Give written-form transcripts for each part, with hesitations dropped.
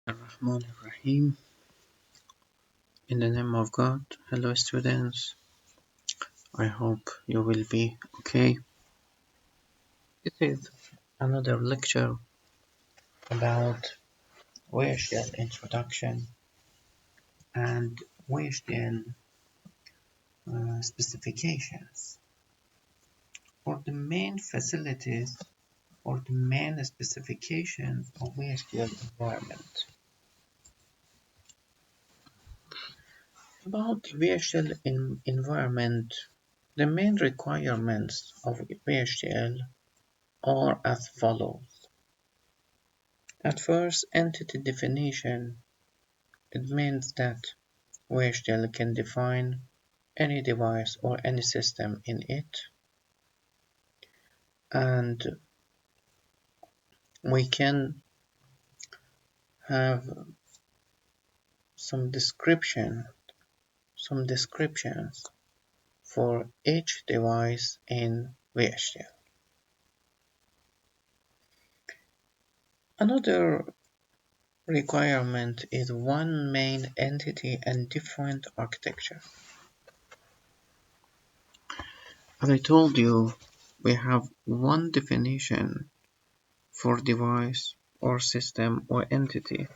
Ar-Rahman Ar-Rahim. In the name of God, hello students. I hope you will be okay. This is another lecture about VHDL introduction and VHDL specifications. For the main facilities or the main specifications of VHDL environment. About the VHDL environment, the main requirements of VHDL are as follows. At first, entity definition. It means that VHDL can define any device or any system in it, and we can have some descriptions for each device in VHDL. Another requirement is one main entity and different architecture. As I told you, we have one definition for device or system or entity,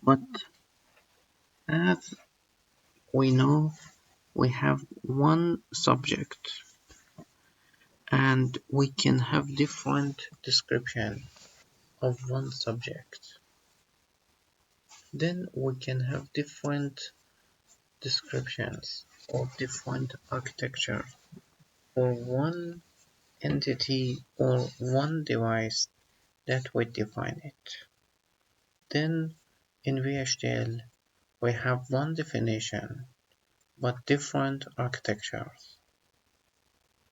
but as we know, we have one subject and we can have different description of one subject. Then we can have different descriptions of different architecture for one entity or one device that we define it. Then in VHDL we have one definition but different architectures.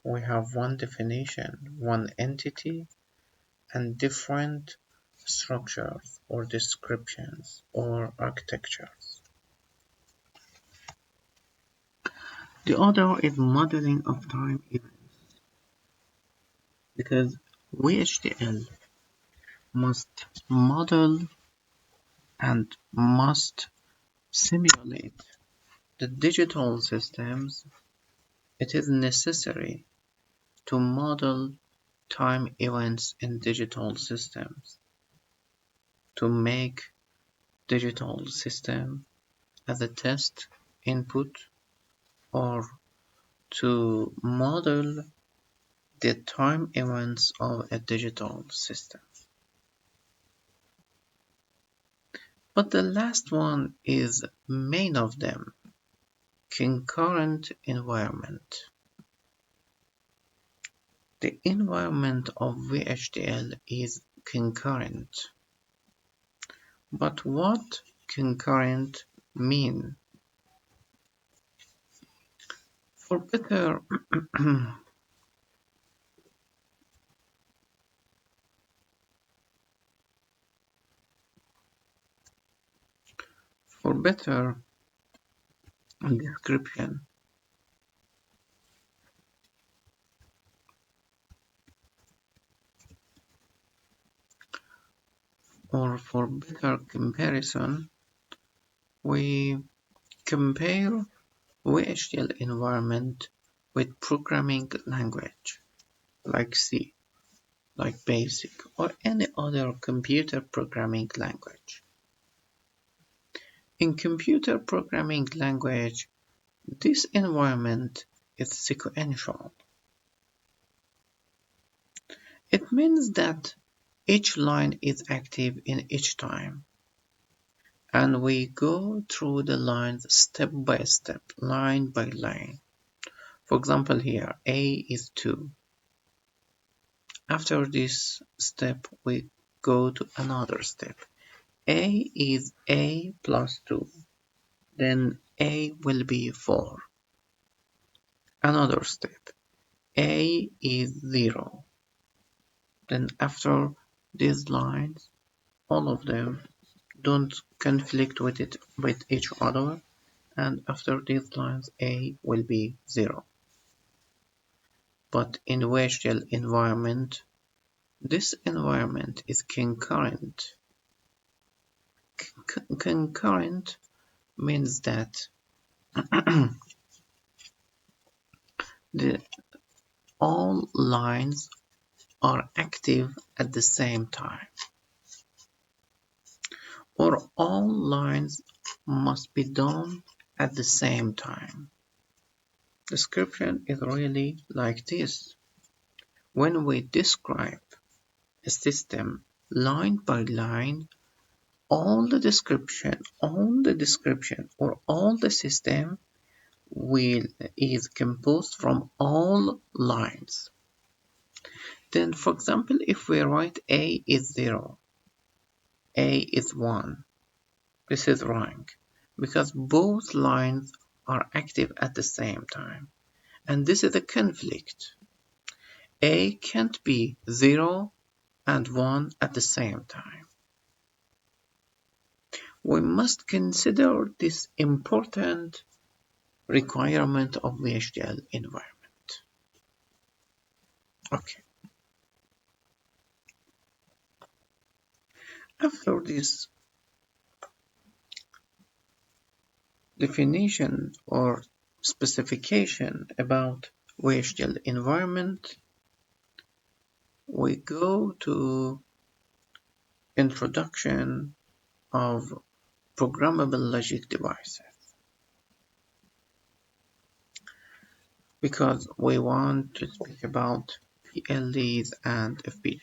We have one definition, one entity, and different structures or descriptions or architectures. The other is modeling of time events, because VHDL must model and must simulate the digital systems. It is necessary to model time events in digital systems to make digital system as a test input or to model the time events of a digital system. But the last one is main of them, concurrent environment. The environment of VHDL is concurrent. But what concurrent mean? For better for better description, or for better comparison, we compare VHDL environment with programming language like C, like BASIC, or any other computer programming language. In computer programming language, this environment is sequential. It means that each line is active in each time, and we go through the lines step by step, line by line. For example here, A is 2. After this step, we go to another step. A is A plus 2. Then A will be 4. Another step. A is 0. Then after these lines, all of them don't conflict with each other, and after these lines A will be 0. But in VHDL environment, this environment is concurrent. concurrent means that the, all lines are active at the same time, or all lines must be done at the same time. Description is really like this. When we describe a system line by line, all the description or all the system is composed from all lines. Then, for example, if we write A is 0, A is 1, this is wrong, because both lines are active at the same time, and this is a conflict. A can't be 0 and 1 at the same time. We must consider this important requirement of VHDL environment. Okay. After this definition or specification about VHDL environment, we go to introduction of programmable logic devices, because we want to speak about PLDs and FPGAs.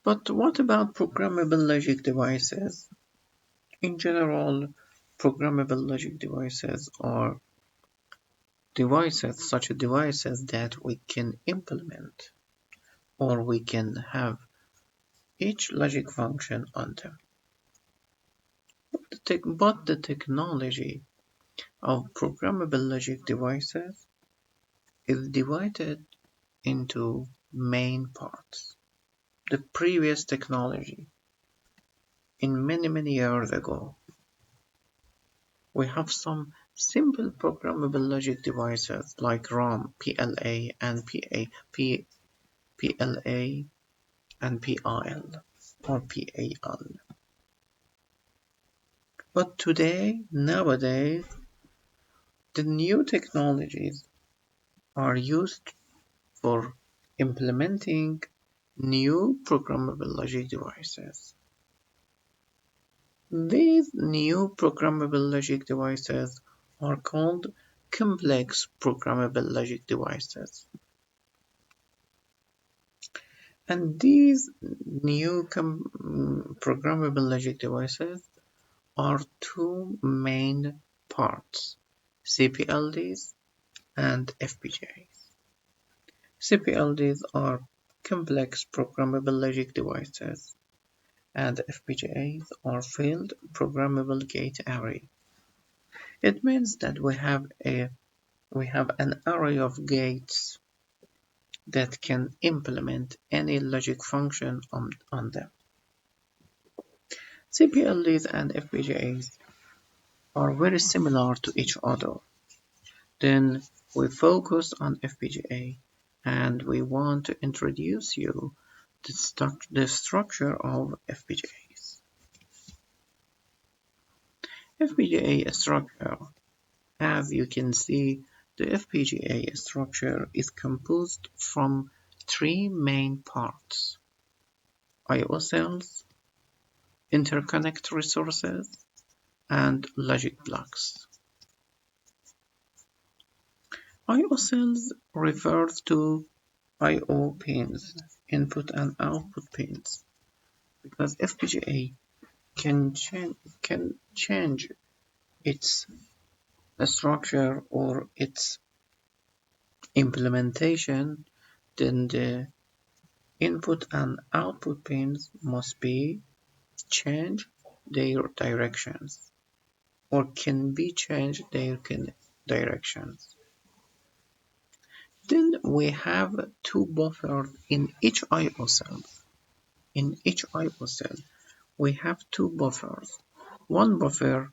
But what about programmable logic devices? In general, programmable logic devices are such devices that we can implement, or we can have each logic function on them. But the technology of programmable logic devices is divided into main parts. The previous technology, in many years ago, we have some simple programmable logic devices like ROM, PLA, and PLA and PIL or PAL. But nowadays, the new technologies are used for implementing new programmable logic devices. These new programmable logic devices are called complex programmable logic devices. And these new programmable logic devices are two main parts, CPLDs and FPGAs. CPLDs are complex programmable logic devices, and FPGAs are field programmable gate array. It means that we have an array of gates that can implement any logic function on them. CPLDs and FPGAs are very similar to each other. Then we focus on FPGA, and we want to introduce you the structure of FPGAs. FPGA structure. As you can see, the FPGA structure is composed from three main parts: I/O cells, interconnect resources, and logic blocks. I/O cells refers to I/O pins, input and output pins, because FPGA can change its structure or its implementation. Then the input and output pins must be change their directions, or can be changed their directions. Then we have two buffers in each I/O cell. In each I/O cell, we have two buffers. One buffer